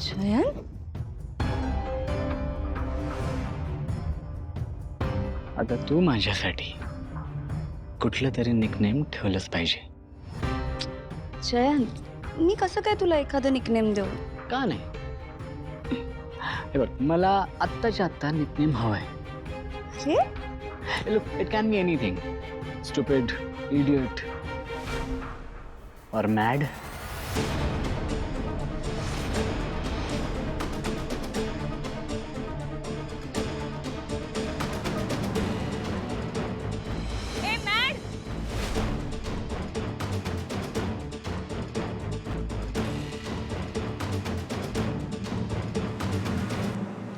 जयंत, आता तू माझ्यासाठी कुठलं तरी निकनेम ठेवलंच पाहिजे. जयंत, मी कसं काय तुला एखादं निकनेम देऊ? का नाही? हे बघ, मला आत्ताच्या आत्ता निकनेम हवाय. अरे look, it can be anything. Stupid, idiot और मॅड.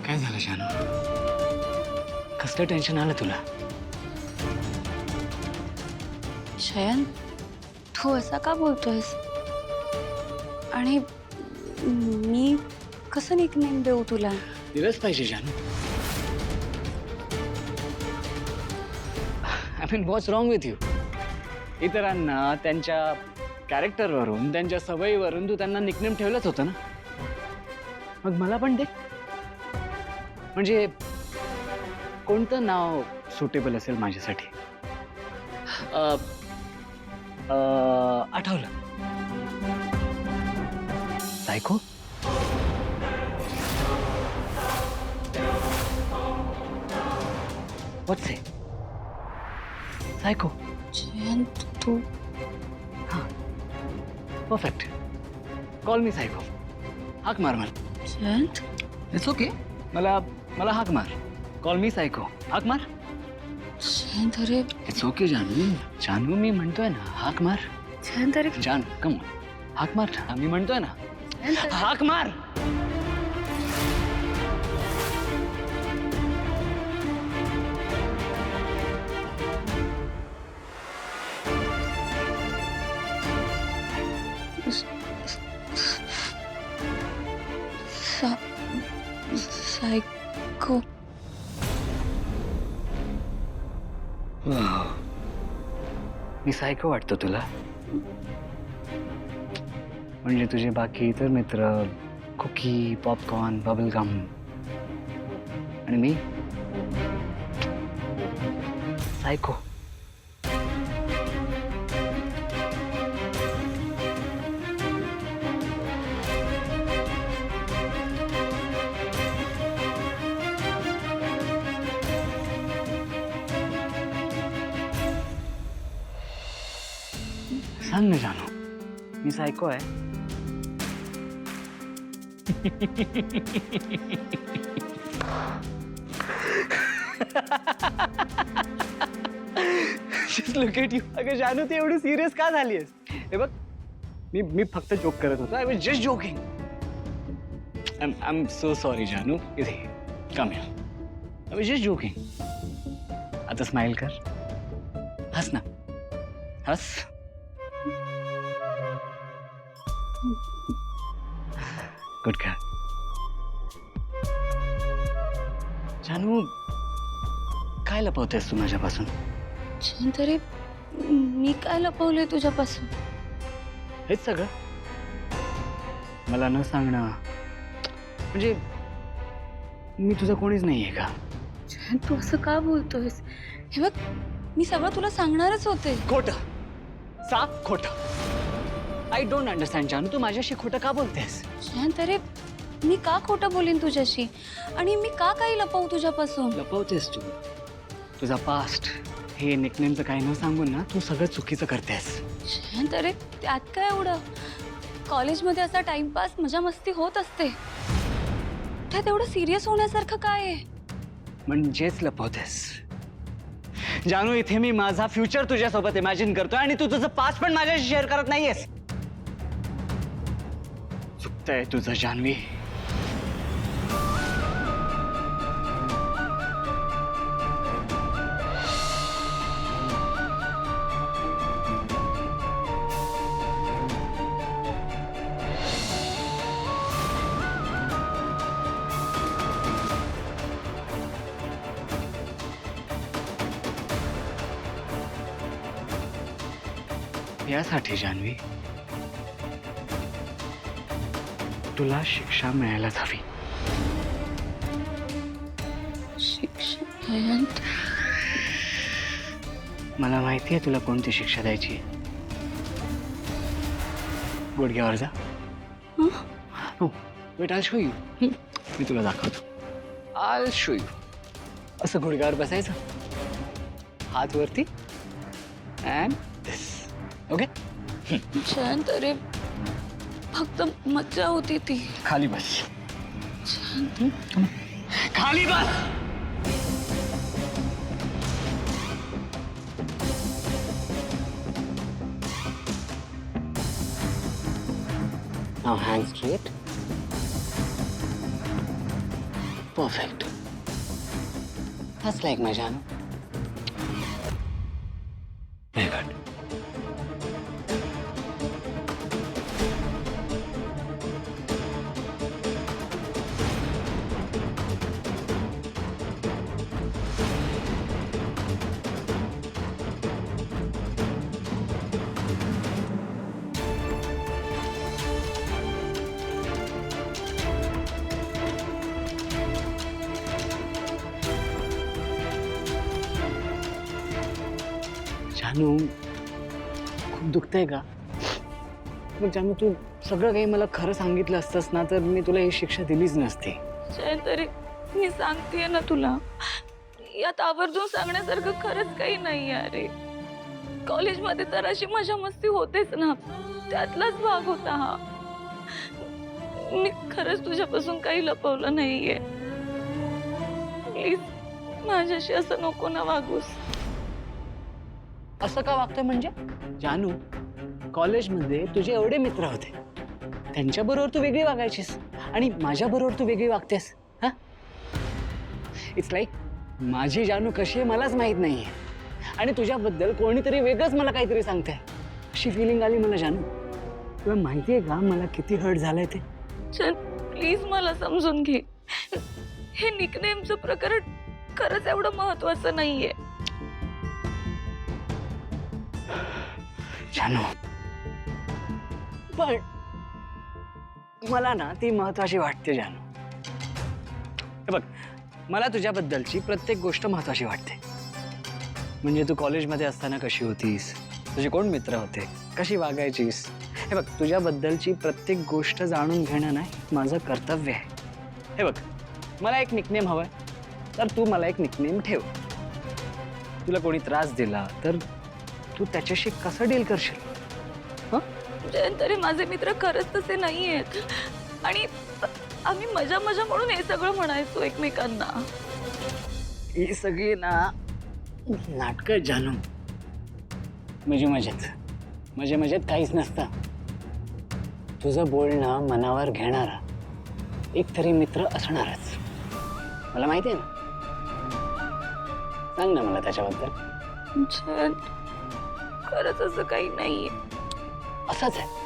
काय झालं जानू? कसलं टेन्शन आलं तुला? जयंत, तू असा का बोलतोयस? आणि मी कसं निकनेम देऊ तुला? दिलंच पाहिजे जानू. I mean, what's wrong with you? इतरांना त्यांच्या कॅरेक्टरवरून, त्यांच्या सवयीवरून तू त्यांना निकनेम ठेवलंच होतं ना. मग मला पण दे. म्हणजे कोणतं नाव सुटेबल असेल माझ्यासाठी? आठवलं. सायको. व्हॉट्स हे? सायको. जयंत, तू हां, परफेक्ट. Call me psycho. हाक मार मला. Jayant, it's okay. मला हाक मार. Call me psycho. हाक मार. जयंत, अरे इट्स ओके जानू. जानू, मी म्हणतोय ना, हाक मार. जयंत, अरे जानू, कम ऑन. हाक मार. मी म्हणतोय ना, जयंत, हाक मार. सायको. मी सायको वाटतो तुला? म्हणजे तुझे बाकी इतर मित्र कुकी, पॉपकॉर्न, बबल गम आणि मी सायको. सांग ना जानू, मी सायको आहे? Just look at you. अगं जानू, ती एवढी सिरियस का झालीयस? हे बघ, मी फक्त जोक करत होतो. I was just joking. I am so sorry जानू. इथे come here. I was just joking. आता स्माइल कर. हस ना. हस. Good girl. जानू, काय लपवतेस तू माझ्यापासून? जयंत, अरे मी काय लपवलंय तुझ्यापासून? हेच सगळं मला न सांगणं. म्हणजे मी तुझं कोणीच नाहीये का? जयंत, तू असं का बोलतोयस? हे बघ, मी सगळं तुला सांगणारच होते. खोटं. साफ खोटं. आय डोंट अंडरस्टँड जानू, तू माझ्याशी खोटं का बोलतेस? जयंत, अरे मी का खोटं बोलीन तुझ्याशी? आणि मी का काही लपवू तुझ्यापासून? लपवतेस तू तुझा पास्ट. हे निकनेमचं काही न सांगून ना, तू सगळं चुकीचं करतेस. जयंत, अरे त्यात काय एवढं? कॉलेजमध्ये असा टाइमपास, मजा मस्ती होत असते. त्यात एवढं सिरियस होण्यासारखं काय आहे? म्हणजेच लपवतेस जानू. इथे मी माझा फ्युचर तुझ्यासोबत इमॅजिन करतोय आणि तू तुझं पास्ट पण माझ्याशी शेअर करत नाहीयेस. चुकतंय तुझं जानवी. यासाठी जानवी, तुला शिक्षा मिळायलाच हवी. शिक्षा जयंत. मला माहिती आहे तुला कोणती शिक्षा द्यायची. गुडघ्यावर जा. हो, वेट, आय शो यू. मी तुला दाखवतो. I show you. असं गुडघ्यावर बसायचं, हात वरती, अँड दिस. ओके. जयंत, अरे फक्त मज्जा होती ती. खाली बस. जयंत, खाली बस. Now hands straight. Perfect. That's like my Janu. Very good. जानू, खूप दुखतंय का? मग जानू, तू सगळं काही मला खरं सांगितलं असतंस ना, तर मी तुला ही शिक्षा दिलीच नसती. जयंत, अरे मी सांगतेय ना तुला, यात आवर्जून सांगण्यासारखं खरंच काही नाही. अरे कॉलेजमध्ये तर अशी मजा मस्ती होतेच ना, त्यातलाच भाग होता हा. मी खरंच तुझ्यापासून काही लपवलं नाहीये. प्लीज माझ्याशी असं नको ना वागूस. असं का वागतोय म्हणजे? जानू, कॉलेजमध्ये तुझे एवढे मित्र होते, त्यांच्याबरोबर तू वेगळी वागायचीस आणि माझ्याबरोबर तू वेगळी वागतेस. हा, इट्स लाईक माझी जानू कशी आहे मलाच माहित नाहीये आणि तुझ्याबद्दल कोणीतरी वेगळंच मला काहीतरी सांगतंय. अशी फिलिंग आली मला. जानू, तुला माहितीये का मला किती हर्ट झालंय ते? चल प्लीज मला समजून घे. हे निकनेमचं प्रकरण खरंच एवढं महत्वाचं नाहीये. जानू, पण मला ना ती महत्वाची वाटते. जानू, हे बघ, मला तुझ्याबद्दलची प्रत्येक गोष्ट महत्वाची वाटते. म्हणजे तू कॉलेजमध्ये असताना कशी होतीस, तुझे कोण मित्र होते, कशी वागायचीस, हे बघ, तुझ्याबद्दलची प्रत्येक गोष्ट जाणून घेणं ना माझं कर्तव्य आहे. हे बघ, मला एक निकनेम हवंय, तर तू मला एक निकनेम ठेव. तुला कोणी त्रास दिला तर तू त्याच्याशी कसं डील करशील? जयंत, तरी माझे मित्र खरंच तसे नाहीयेत आणि आम्ही मजा मजा म्हणून हे सगळं म्हणायचो एकमेकांना. ही सगळी ना नाटकं. जानू, म्हणजे मजेत काहीच नसतं. तुझं बोलणं मनावर घेणारा एक तरी मित्र असणारच. मला माहिती आहे ना. सांग ना मला त्याच्याबद्दल. जयंत, खरंच असं काही नाहीये. असंच आहे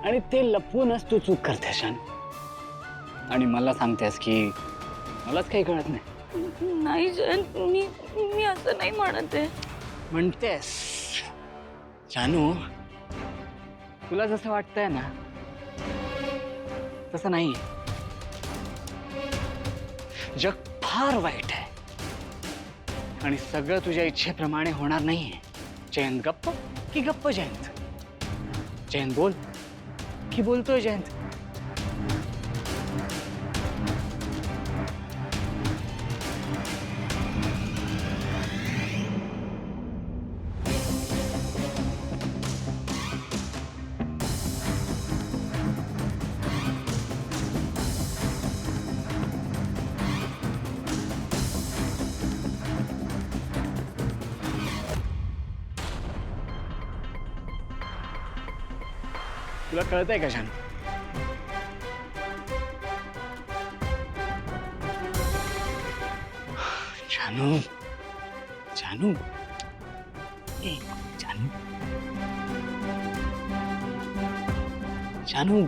आणि ते लपवूनच तू चूक करतेस. जानू, आणि मला सांगतेस की मलाच काही कळत नाही. नाही जयंत, मी असं नाही म्हणत आहे. म्हणतेस. जानू, तुला जसं वाटतंय ना तसं नाही. जग फार वाईट आहे आणि सगळं तुझ्या इच्छेप्रमाणे होणार नाहीये. जयंत गप्प की गप्प? जयंत बोल की बोलतोय जयंत? तुला कळतंय का जानू? जानू, जानू, ए जानू, जानू,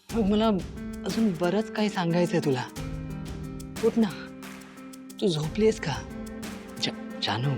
मग मला अजून बरंच काही सांगायचंय तुला. उठ ना. तू झोपलीस का? जानू,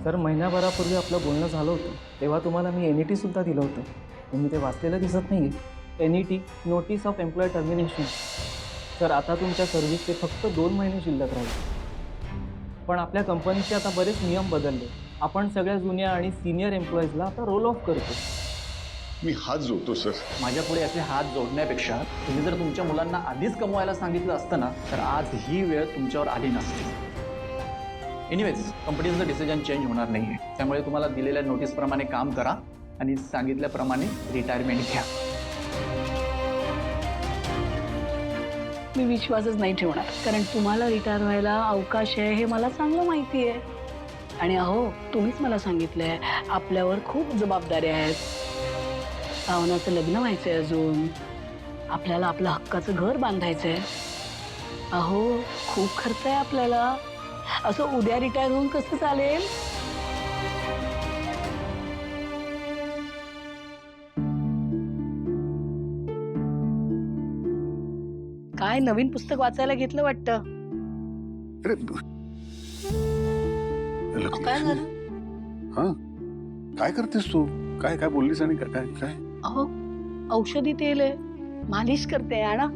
तर महिन्याभरापूर्वी आपलं बोलणं झालं होतं तेव्हा तुम्हाला मी NET सुद्धा दिलं होतं. तुम्ही ते वाचलेलं दिसत नाही आहे. NET notice of employ termination. तर आता तुमच्या सर्व्हिसचे फक्त 2 महिने शिल्लक राहील. पण आपल्या कंपनीचे आता बरेच नियम बदलले. आपण सगळ्या जुन्या आणि सिनियर एम्प्लॉईजला आता रोल ऑफ करतो. मी हात जोडतो सर. माझ्या पुढे असे हात जोडण्यापेक्षा तुम्ही जर तुमच्या मुलांना आधीच कमवायला सांगितलं असतं ना तर आज ही वेळ तुमच्यावर आली नसती. एनिवेज कंपनीचं डिसिजन चेंज होणार नाही आहे. त्यामुळे तुम्हाला दिलेल्या नोटीसप्रमाणे काम करा आणि सांगितल्याप्रमाणे रिटायरमेंट घ्या. मी विश्वासच नाही ठेवणार, कारण तुम्हाला रिटायर व्हायला अवकाश आहे हे मला चांगलं माहिती आहे. आणि अहो, तुम्हीच मला सांगितलंय आपल्यावर खूप जबाबदाऱ्या आहेत. भावनाचं लग्न व्हायचंय, अजून आपल्याला आपलं हक्काचं घर बांधायचंय. अहो, खूप खर्च आहे आपल्याला. असं उद्या रिटायर होऊन कसं चालेल? काय नवीन पुस्तक वाचायला घेतलं वाटतं? अरे काय झालं? हा, काय करतेस तू? काय काय बोललीस आणि काय काय काय? अहो, औषधी तेल आहे, मालिश करते. आणा.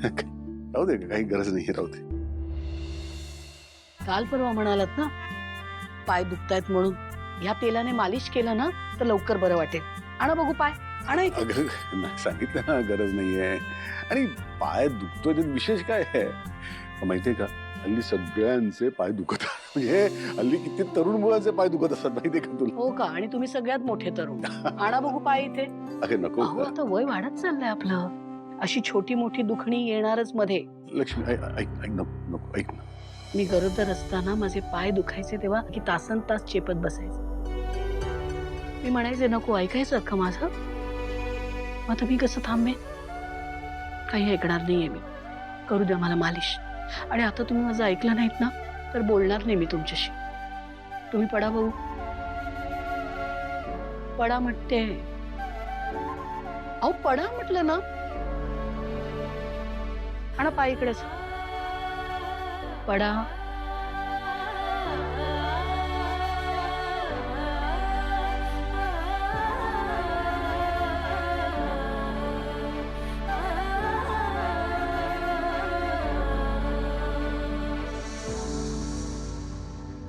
राहू दे, काही गरज नाही, राहू दे. काल परवा म्हणालात ना पाय दुखतायत म्हणून, ह्या तेलाने मालिश केलं ना तर लवकर बरं वाटेल. आणा बघू पाय. आणा इथे. अगं नाही, सांगितलं ना गरज नाहीये. आणि पाय दुखतोय त्यात विशेष काय आहे माहितीये का? हल्ली सगळ्यांचे पाय दुखत म्हणजे हल्ली किती तरुण मुलांचे पाय दुखत असतात माहितीये का तुला? हो का? आणि तुम्ही सगळ्यात मोठे तरुण. आणा बघू पाय इथे. अरे नको. अहो, आता वय वाढत चाललंय आपलं. अशी छोटी मोठी दुखणी येणारच मध्ये. लक्ष्मी ऐक ऐक, नको नको, ऐक ना. मी गरोदर असताना माझे पाय दुखायचे तेव्हा की तासन तास चेपत बसायचे. मी म्हणायचे नको, ऐकायचं का माझं? मग आता मी कसं थांबे? काही ऐकणार नाहीये मी. करू द्या मला मालिश. आणि आता तुम्ही माझं ऐकलं नाहीत ना तर बोलणार नाही मी तुमच्याशी. तुम्ही पडा बघू. पडा म्हणते. अहो पडा म्हटलं ना. आणि पाय इकडेच. पडा.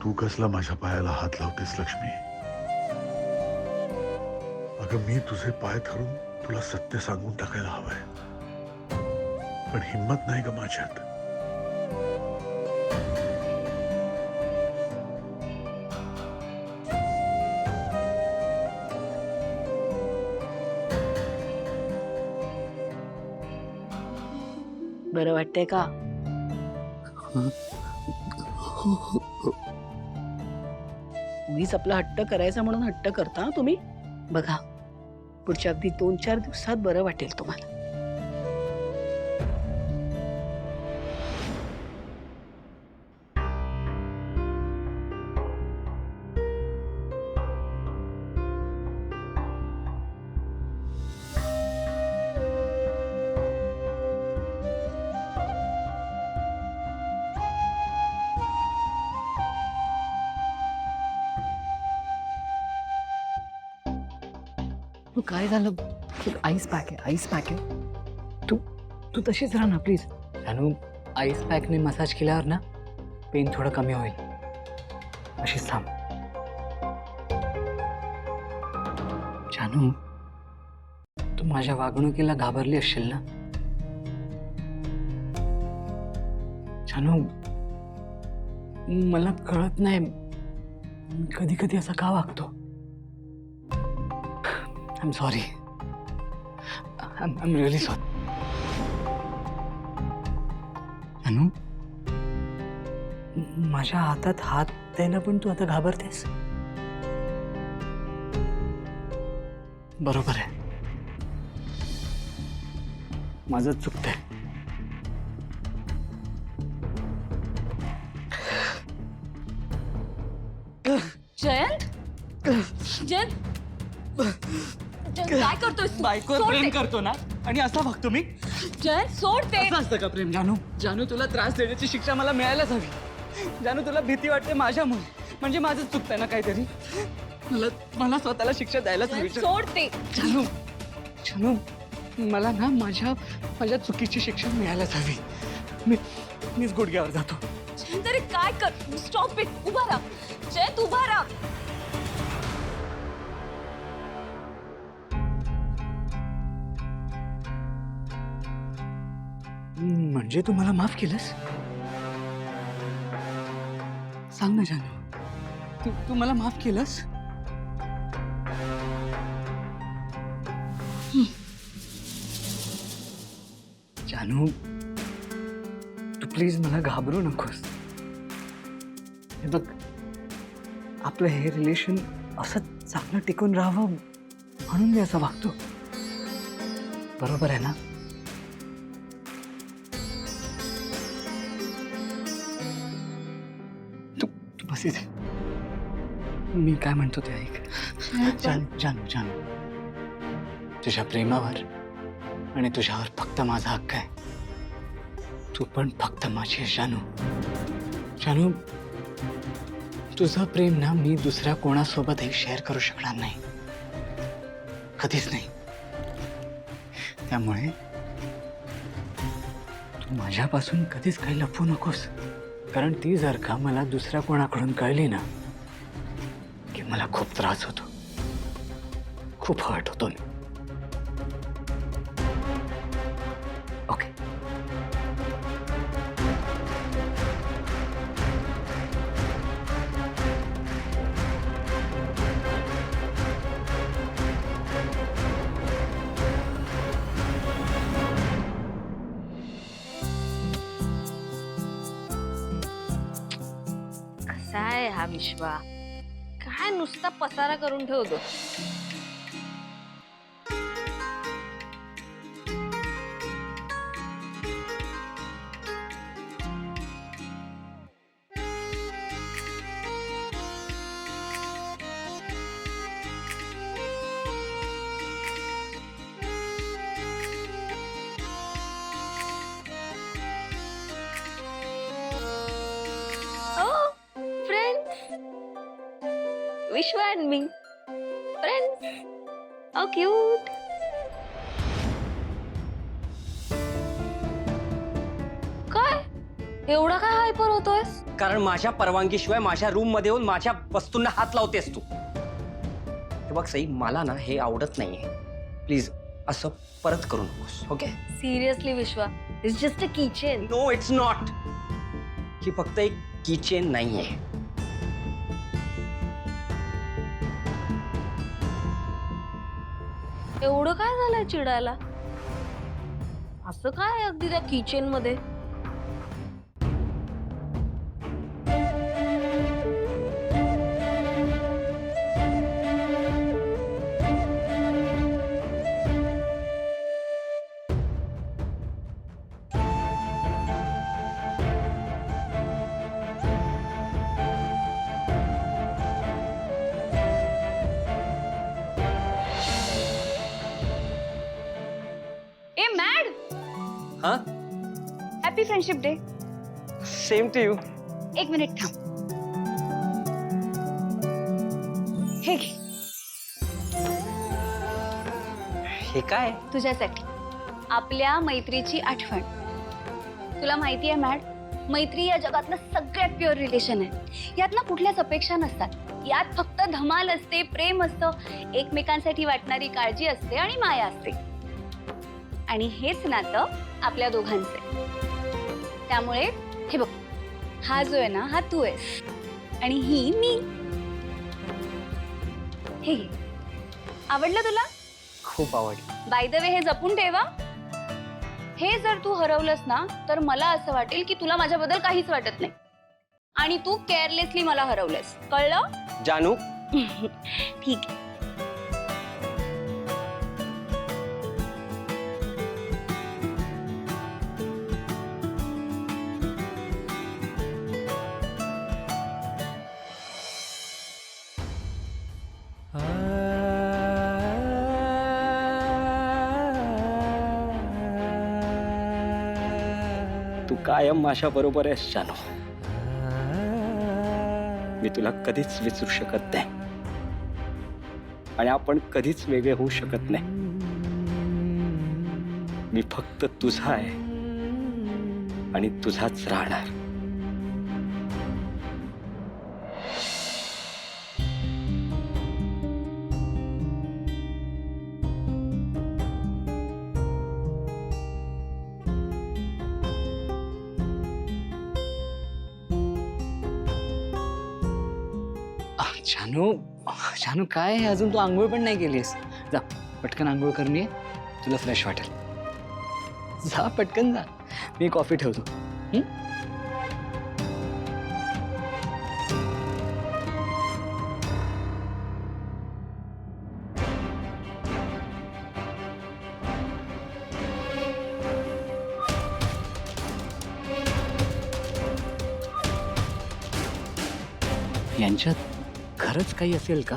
तू कसला माझ्या पायाला हात लावतेस लक्ष्मी? अगं मी तुझे पाय धरून तुला सत्य सांगून टाकायला हवंय, पण हिम्मत नाही ग माझ्यात. बरं वाटतंय का? उगीच आपला हट्ट करायचा म्हणून हट्ट करता हं तुम्ही. बघा, पुढच्या अगदी 2-4 दिवसात बरं वाटेल तुम्हाला. काय झालं? आईस पॅक आहे, आईस पॅक आहे. तू तशीच राहा ना प्लीज. जानू, आईस पॅकने मसाज केल्यावर ना पेन थोडं कमी होईल. अशीच थांब. जानू, तू माझ्या वागणुकीला घाबरली असशील ना? जानू, मला कळत नाही कधी कधी असं का वागतो. I'm sorry. I'm really sorry. अनु, माझ्या हातात हात द्यायला पण तू आता घाबरतेस? बरोबर आहे, माझं चुकतंय. जयंत, जयंत काय करतोय? बायकोवर प्रेम करतो ना आणि असा वागतो मी? जयंत सोड ते. असं असतं का प्रेम? जानू, जानू तुला त्रास देण्याची शिक्षा मला मिळायलाच हवी. जानू तुला भीती वाटते माझ्यामुळे. म्हणजे माझं चुकतंय ना काहीतरी. मला स्वतःला शिक्षा द्यायलाच हवी. सोड ते. जानू जानू मला ना माझ्या चुकीची शिक्षा मिळायलाच हवी. मीच गुडघ्यावर जातो. जयंत अरे काय कर. Stop it. उभा राहा. जयंत उभा राहा. म्हणजे तू मला माफ केलंस? सांग ना जानू, तू मला माफ केलंस? जानू तू प्लीज मला घाबरू नकोस. हे बघ, आपलं हे रिलेशन असं चांगलं टिकून राहावं म्हणून मी असं वागतो. बरोबर आहे ना? तू बस इथे. मी काय म्हणतो ते ऐक. जानू जानू तुझ्या प्रेमावर आणि तुझ्यावर फक्त माझा हक्क आहे. तू पण फक्त माझी आहे जानू. जानू तुझं प्रेम ना मी दुसऱ्या कोणासोबतही शेअर करू शकणार नाही, कधीच नाही. त्यामुळे तू माझ्यापासून कधीच काही लपवू नकोस. कारण ती जर का मला दुसऱ्या कोणाकडून कळली ना की मला खूप त्रास होतो, खूप हर्ट होतो मी. ओके? कसा आहे हा विश्वा. काय नुसता पसारा करून ठेवतो. Vishwa and me, friends. How cute. काय एवढा काय हायपर होतोयस? कारण माझ्या परवानगीशिवाय माझ्या रूम मध्ये येऊन माझ्या वस्तूंना हात लावतेस तू. हे बघ सई, मला ना हे आवडत नाहीये. प्लीज असं परत करू नकोस. Okay? Seriously Vishwa, it's just a kitchen. No it's not. ही फक्त एक किचन नाहीये. एवढं काय झालंय चिडायला? असं काय आहे अगदी त्या किचन मध्ये? ए मॅड, हा? Happy friendship day. Same to you. एक मिनिट थांब. हे घे हे काय? तुझ्यासाठी. आपल्या मैत्रीची आठवण. तुला माहिती आहे मॅड, मैत्री या जगातलं सगळ्यात प्युअर रिलेशन आहे. यात ना कुठल्याच अपेक्षा नसतात. यात फक्त धमाल असते, प्रेम असतं, एकमेकांसाठी वाटणारी काळजी असते आणि माया असते. आणि हेच नातं आपल्या दोघांचे. त्यामुळे हे बघ, हा जो आहे ना, हा तू आहेस आणि ही मी. हे घे. आवडलं तुला? खूप आवडलं. बाय द वे, हे जपून ठेवा. हे जर तू हरवलंस ना, तर मला असं वाटेल की तुला माझ्याबद्दल काहीच वाटत नाही आणि तू केअरलेसली मला हरवलंस. कळलं? जानू, ठीक आहे. तू कायम माझ्या बरोबर आहेस जानू. मी तुला कधीच विसरू शकत नाही आणि आपण कधीच वेगळे होऊ शकत नाही. मी फक्त तुझा आहे आणि तुझाच राहणार. जानू जानू काय आहे? अजून तू आंघोळ पण नाही केलीस. जा पटकन आंघोळ करून ये, तुला फ्रेश वाटेल. जा पटकन जा, मी कॉफी ठेवतो. हं? यांच्यात खरंच काही असेल का?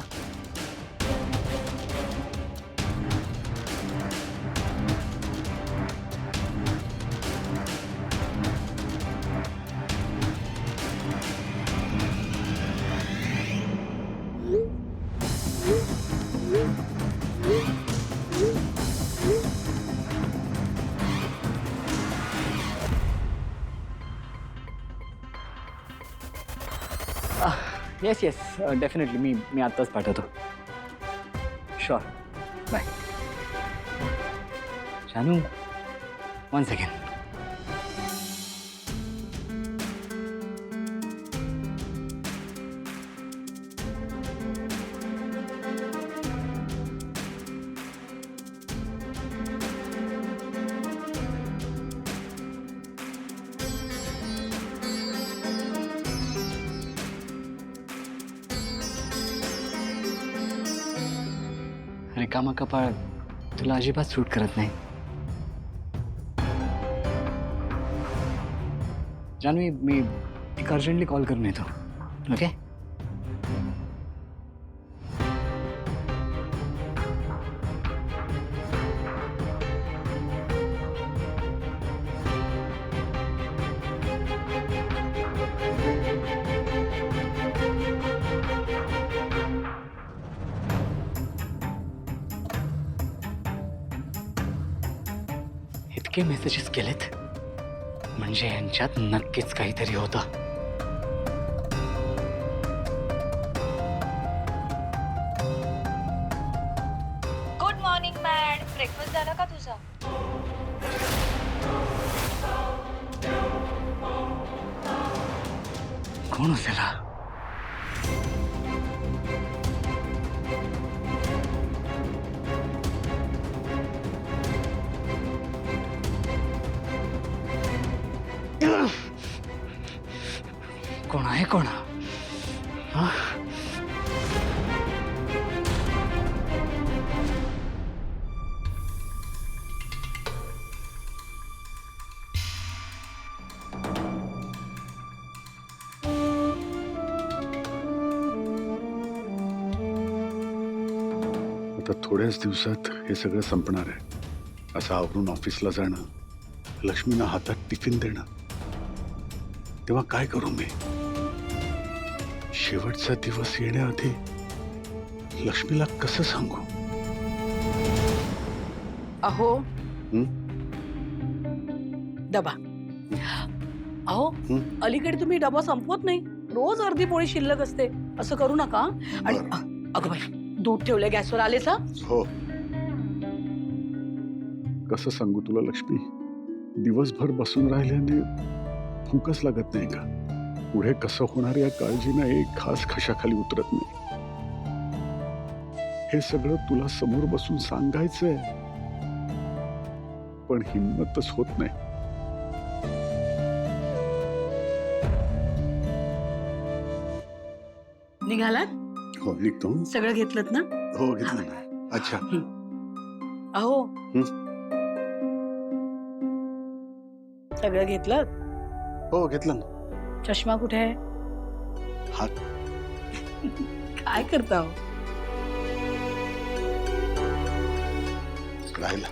येस येस डेफिनेटली मी आत्ताच पाठवतो. शुअर. बाय. जानू वन सेकंड. रिकामा कपाळ तुला अजिबात सूट करत नाही. जानवी मी एक अर्जंटली कॉल करून येतो. ओके. इतके मेसेजेस केलेत म्हणजे यांच्यात नक्कीच काहीतरी होतं. Good morning mad. ब्रेकफास्ट झाला का तुझा? कोण असेल हा? कोण आहे कोण? हा? आता थोड्याच दिवसात हे सगळं संपणार आहे. असं आवरून ऑफिसला जाणं, लक्ष्मीना हातात टिफिन देणं, तेव्हा काय करू मी? शेवटचा दिवस येण्याआधी लक्ष्मीला कसं सांगू? अहो हं? डबा. अहो हं? अलीकडे तुम्ही डबा संपवत नाही. रोज अर्धी पोळी शिल्लक असते. असं करू नका. आणि अगं बाई, दूध ठेवलं गॅसवर आलेच हा. हो. कसं सांगू तुला लक्ष्मी? दिवसभर बसून राहिल्याने भूकच लागत नाही का? पुढे कसं होणार या काळजीनं एक खास खशाखाली उतरत नाही. हे सगळं तुला समोर बसून सांगायचंय, पण हिंमतच होत नाही. निघालात? हो निघतो. सगळं घेतलं ना? हो घेतलं ना. अच्छा. अहो हं? सगळं घेतलं? हो घेतलं ना. चष्मा कुठे आहे? हात. काय करता हो? राहिला.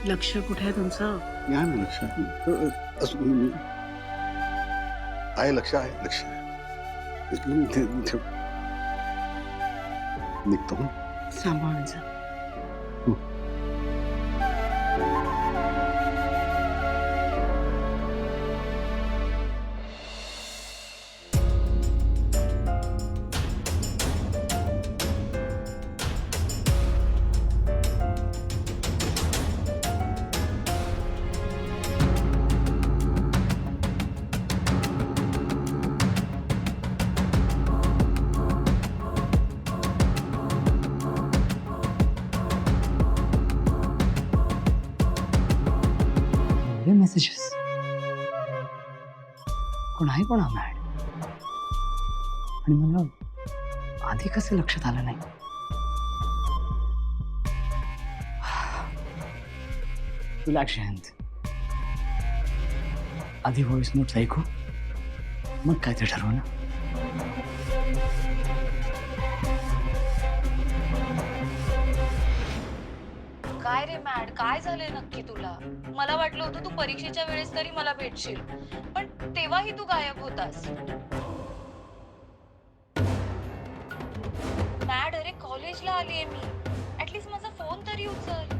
लक्ष कुठे आहे तुमचं? या ना लक्षात. आहे लक्ष निघतो हं? सांभाळून जा. मेसेजेस कोण आहे कोण मॅड आणि मला आधी कसं लक्षात आलं नाही. रिलॅक्स शांत. आधी व्हॉइस नोट्स ऐकू मग काय ते ठरवू ना. काय रे मॅड, काय झालंय नक्की तुला? मला वाटलं होतं तू परीक्षेच्या वेळेस तरी मला भेटशील, पण तेव्हाही तू गायब होतास. मॅड, अरे कॉलेजला आलीये मी, ऍटलीस्ट माझा फोन तरी उचल.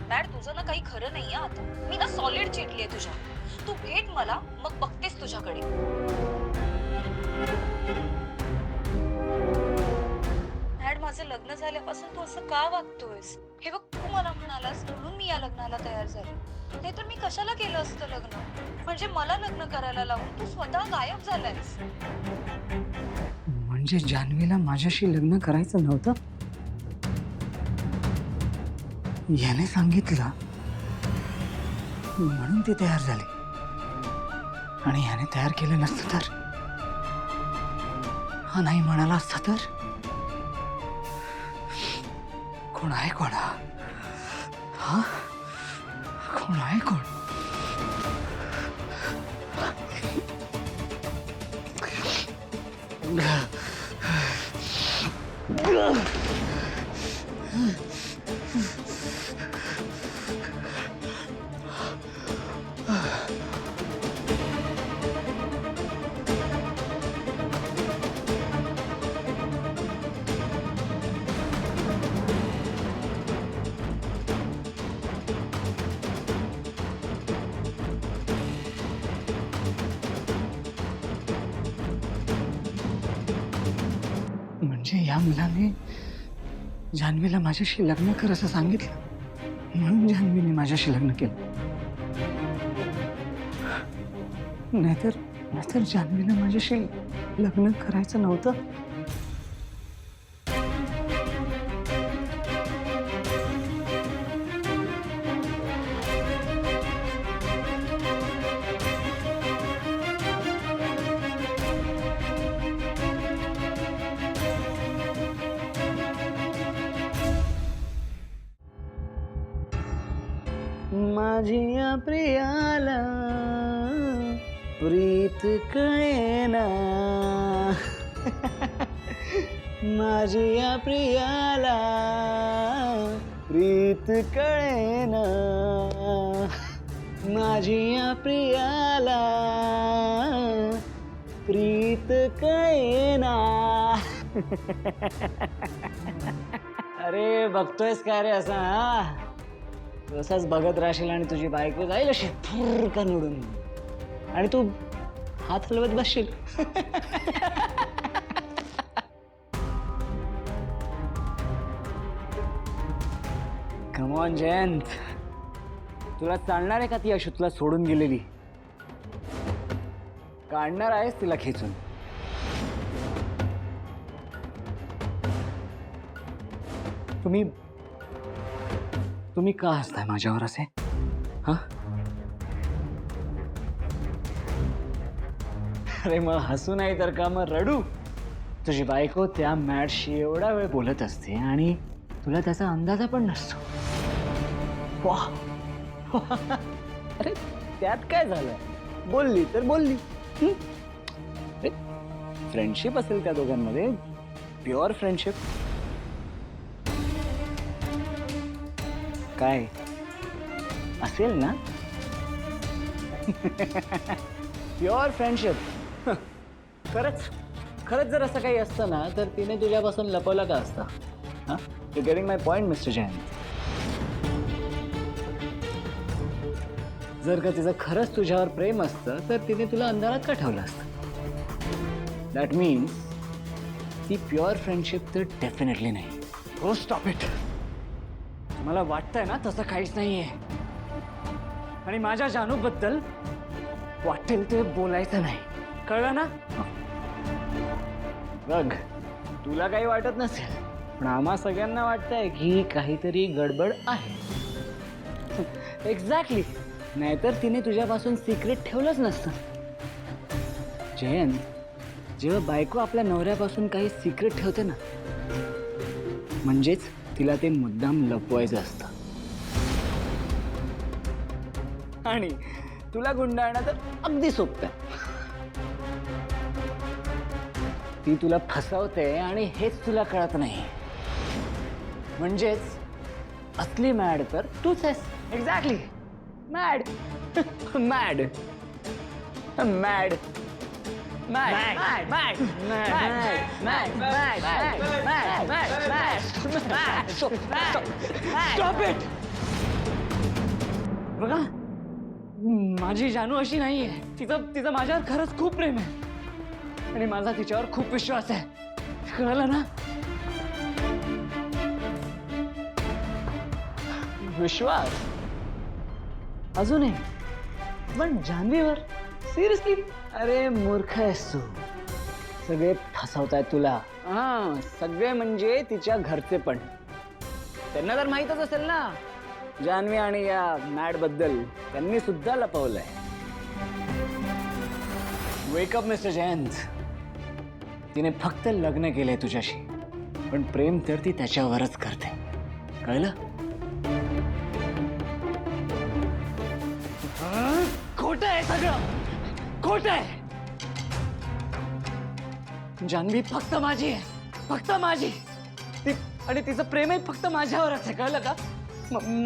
मॅड, तुझं ना काही खरं नाहीये आता. मी ना सॉलिड चिडलीये तुझ्या. तू भेट मला, मग बघतेस तुझ्याकडे. मॅड, माझं लग्न झाल्यापासून तू असं का वागतोयस? हे बघ, तू मला म्हणालास म्हणून मी या लग्नाला तयार झाले, नाहीतर मी कशाला केलं असतं लग्न? म्हणजे मला लग्न करायला लावून तू स्वतः गायब झालायस. म्हणजे जान्हवीला माझ्याशी लग्न करायचं नव्हतं? याने सांगितलं म्हणून ती तयार झाली, आणि याने तयार केलं नसतं तर, हा नाही म्हणाला असता तर, कोण आहे कोण हा? कोण आहे कोण? म्हणजे या मुलाने जान्हवीला माझ्याशी लग्न कर असं सांगितलं, म्हणून जान्हवीने माझ्याशी लग्न केलं. नाहीतर जान्हवीला माझ्याशी लग्न करायचं नव्हतं. माझ्या प्रियाला प्रीत कळेना, माझ्या प्रियाला प्रीत कळेना, माझ्या प्रियाला प्रीत कळेना. अरे बघतोयस का रे असा? तसाच बघत राहशील आणि तुझी बायको जाईल अशी फुरकन उडून, आणि तू हात हलवत बसशील. कम ऑन जयंत, तुला चालणार आहे का ती अशी तुला सोडून गेलेली? काढणार आहेस तिला खेचून? तुम्ही का हसताय माझ्यावर असे? हा? अरे मग हसू नाही तर का मग रडू? तुझी बायको त्या मॅडशी एवढा वेळ बोलत असते आणि तुला त्याचा अंदाजा पण नसतो. वाह, अरे त्यात काय झालं? बोलली तर बोलली. फ्रेंडशिप असेल त्या दोघांमध्ये, प्युअर फ्रेंडशिप. काय असेल ना? Pure friendship. खरंच खरंच जर असं काही असतं ना तर तिने तुझ्यापासून लपवलं का असतं? हां, you getting my point mister Jain? जर का तिचं खरंच तुझ्यावर प्रेम असतं तर तिने तुला अंधारात का ठेवलं असतं? दॅट मीन्स ती प्युअर फ्रेंडशिप तर डेफिनेटली नाही. हो, स्टॉप इट. मला वाटतंय ना तसं काहीच नाहीये. आणि माझ्या जानूबद्दल वाटेल ते बोलायचं नाही, कळलं ना? बघ, तुला काही वाटत नसेल पण आम्हा सगळ्यांना वाटतंय की काहीतरी गडबड आहे. एक्झॅक्टली. नाहीतर तिने तुझ्यापासून सिक्रेट ठेवलंच नसतं. जयंत, जेव्हा बायको आपल्या नवऱ्यापासून काही सिक्रेट ठेवते ना म्हणजेच तिला ते मुद्दाम लपवायचं असतं. आणि तुला गुंडाळणं तर अगदी सोपं आहे. ती तुला फसवते आणि हेच तुला कळत नाही. म्हणजेच असली मॅड तर तूच आहेस. Exactly. Mad. Mad. Mad. Stop it. बघा, माझी जानू अशी नाहीये. तिचं माझ्यावर खरंच खूप प्रेम आहे आणि माझा तिच्यावर खूप विश्वास आहे, कळलं ना? विश्वास अजूनही, पण जान्हवीवर सिरियसली? अरे मूर्ख आहेस तू. सगळे फसवतायत तुला. हा, सगळे म्हणजे तिच्या घरचे पण. त्यांना तर माहीतच असेल ना जान्हवी आणि या मॅड बद्दल. त्यांनी सुद्धा लपवलंय. Wake up mister Jayant. तिने फक्त लग्न केलंय तुझ्याशी पण प्रेम तर ती त्याच्यावरच करते, कळलं? खोटं आहे सगळं, खोटं आहे. जान्हवी फक्त माझी आहे, फक्त माझी. आणि तिचं प्रेमही फक्त माझ्यावरच आहे, कळलं का?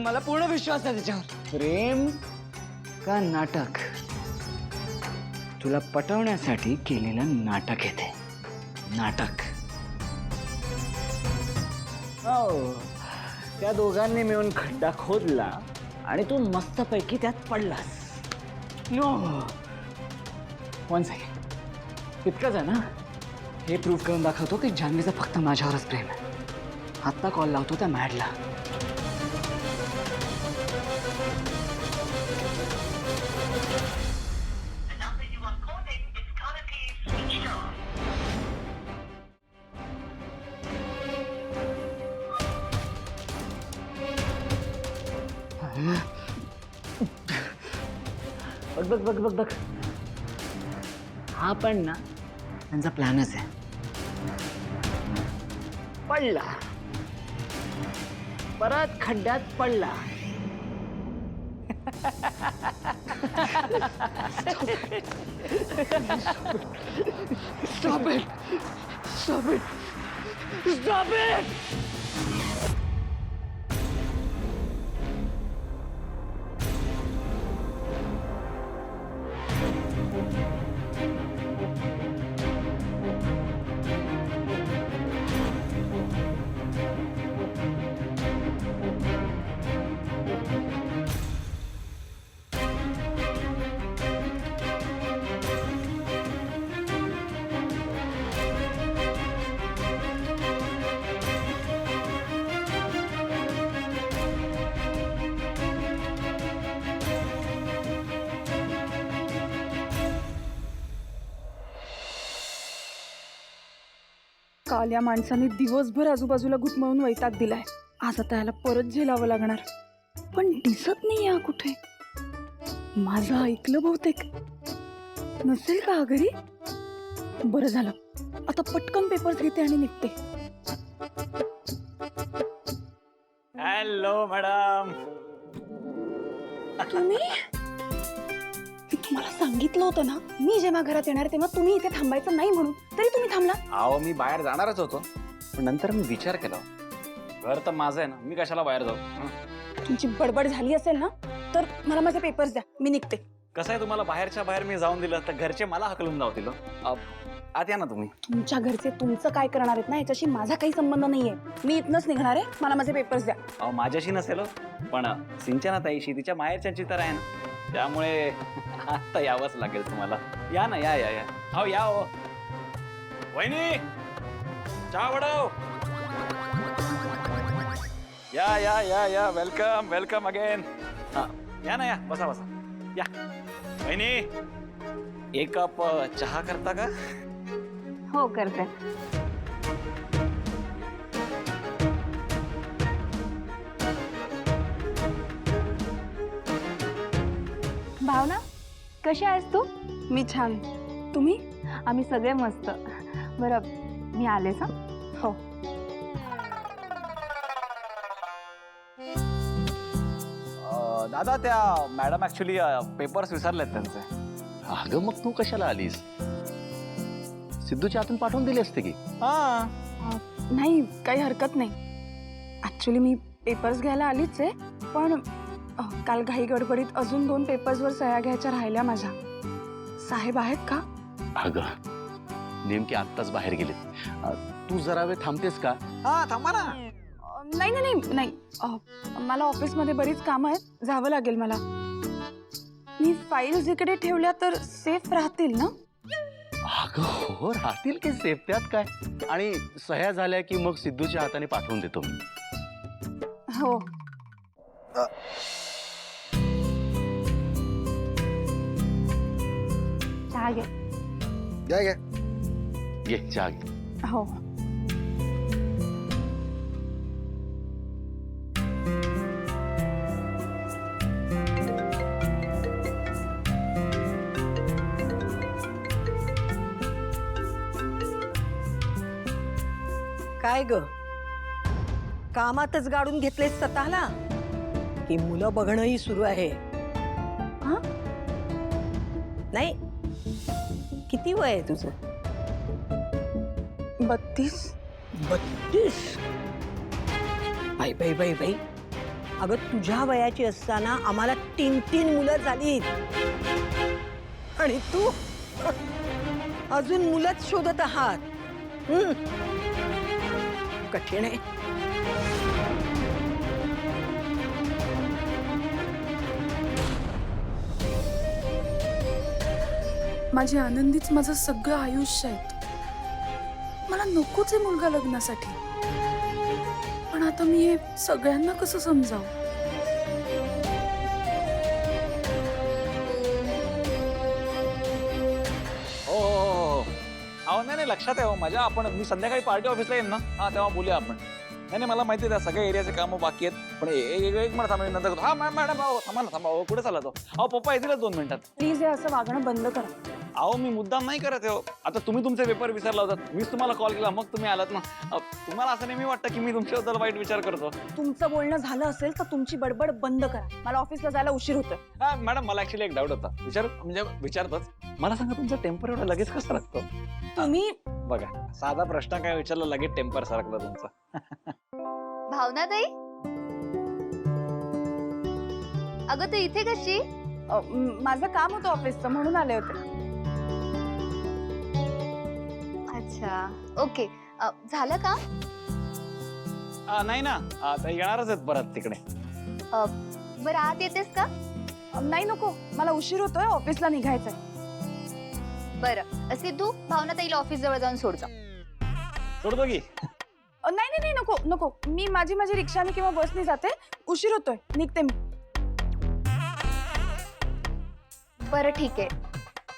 मला पूर्ण विश्वास आहे तिच्यावर. प्रेम का नाटक? तुला पटवण्यासाठी केलेलं नाटक येते. नाटक. हो, त्या दोघांनी मिळून खड्डा खोदला आणि तू मस्तपैकी त्यात पडलास. No, one second. इतकंच आहे ना? हे प्रूव्ह करून दाखवतो की जान्हवीचं फक्त माझ्यावरच प्रेम आहे. आत्ता कॉल लावतो त्या मॅडला. बघ बघ बघ बघ बघ. हा पण ना त्यांचा प्लॅनच आहे. पडला, परत खड्ड्यात पडला. Stop it. Stop it. Stop it. काल या माणसाने दिवसभर आजूबाजूला घुटमळून वैताग दिलाय. आज आता याला परत झेलावं लागणार. पण दिसत नाही या कुठे. माझं ऐकलं बहुतेक. नसेल का हा घरी? बरं झालं, आता पटकन पेपर्स घेते आणि निघते. Hello madam. तुम्ही? मी तुम्हाला सांगितलं होतं ना, मी जेव्हा घरात येणार तेव्हा तुम्ही इथे थांबायचं नाही म्हणून, तरी तुम्ही थांबला. अहो, मी बाहेर जाणारच होतो पण नंतर मी विचार केला, घर तर माझं आहे ना, मी कशाला बाहेर जाऊ. तुमची बडबड झाली असेल ना तर मला माझे पेपर्स द्या, मी निघते. कसं आहे, तुम्हाला बाहेरच्या बाहेर मी जाऊन दिलं तर घरचे मला हकलून लावतील. आत या ना तुम्ही. तुमच्या घरचे तुमचं काय करणार आहेत ना याच्याशी माझा काही संबंध नाहीये. मी इथनच निघणार आहे, मला माझे पेपर्स द्या. अहो माझ्याशी नसेल हो. पण सिंचना ताईशी तिच्या माहेरच्यांची तर आहे ना, त्यामुळे आता यावंच लागेल तुम्हाला. या ना, या या या. अहो या हो. वहिनी चहा वडव. या या या या, वेलकम वेलकम अगेन. हा या ना, या बसा बसा या. वहिनी एक कप चहा करता का? हो करते. भावना कशी आहेस तू? मी छान. तुम्ही? आम्ही सगळे मस्त. बरं मी आलेच हा. हो. दादा त्या मॅडम ऍक्च्युली पेपर्स विसरलेत त्यांचे. अगं मग तू कशाला आलीस? सिद्धूच्या हातून पाठवून दिले असते की. हा नाही, काही हरकत नाही. ऍक्च्युली मी पेपर्स घ्यायला आलीच आहे, पण काल घाई गडबडीत अजून 2 पेपर्सवर सह्या घ्यायच्या राहिल्या माझ्या. साहेब आहेत का? अगं नेमके आत्ताच बाहेर गेलेत. तू जरा वेळ थांबतेस का? हा थांबा ना. नाही नाही नाही नाही, मला ऑफिसमध्ये बरीच कामं आहेत, जावं लागेल मला. मी फाईल्स इकडे ठेवल्या तर सेफ राहतील ना? अगं हो, राहतील की सेफ, त्यात काय. आणि सह्या झाल्या की मग सिद्धूच्या हाताने पाठवून देतो मी. हो. चहा घे. घ्या घ्या, घे चहा घे. हो. काय ग, कामातच गाडून घेतलेस स्वतःला की मुलं बघणंही सुरू आहे? हा? नाही, किती वय आहे तुझं? 32. 32? बाई बाई बाई बाई, अगं तुझ्या वयाची असताना आम्हाला 3 मुलं झालीत आणि तू अजून मुलंच शोधत आहात. कठीण आहे. माझी आनंदीच माझं सगळं आयुष्य आहे. मला नकोच आहे मुलगा लग्नासाठी, पण आता मी हे सगळ्यांना कसं समजावं? हो हो हो. अहो नाही नाही, लक्षात आहे हो माझ्या. आपण मी संध्याकाळी पार्टी ऑफिसला येईन ना, हा तेव्हा बोलूया आपण. नाही नाही, मला माहिती आहे त्या सगळ्या एरियाचे कामं बाकी आहेत, पण एक मिनिट थांबा, नंतर करतो. हा मॅडम, अहो थांबा ना, थांबा. कुठे चालला तो? अहो पप्पा येतीलच 2 मिनिटात. प्लीज हे असं वागणं बंद करा. अहो मी मुद्दाम नाही करत हो. आता तुम्ही तुमचे पेपर विसरला होतात, मीच तुम्हाला कॉल केला, मग तुम्ही आलात ना. तुम्हाला असं नेहमी वाटतं की मी तुमच्याबद्दल वाईट विचार करतो. तुमचं बोलणं झालं असेल तर तुमची बडबड बंद करा. मला ऑफिसला जायला उशीर होतोय. हा मॅडम, मला ऍक्च्युली एक डाऊट होता. विचारतोच. मला सांगा, तुमचा टेम्पर एवढा लगेच कसं सरकतो? तुम्ही बघा, साधा प्रश्न काय विचारला, लगेच टेम्पर सरकला तुमचा. भावना ताई, अगं तू इथे कशी? माझं काम होतं ऑफिसचं, म्हणून आले होते. अच्छा, ओके. झालं का? नाही ना, आता येणारच आहेत परत तिकडे. बरं आत येतेस का? नाही नको, मला उशीर होतोय, ऑफिसला निघायचंय. बरं सिद्धू, भावना ताईला ऑफिस जवळ जाऊन सोड जा. सोडतो की? नाही नाही नाही, नको नको, मी माझी रिक्षाने किंवा बसने जाते. उशीर होतोय, निघते मी. बरं ठीक आहे,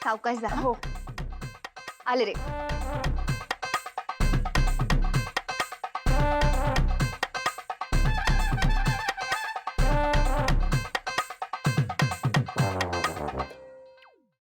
सावकाश जा. हो. आले रे.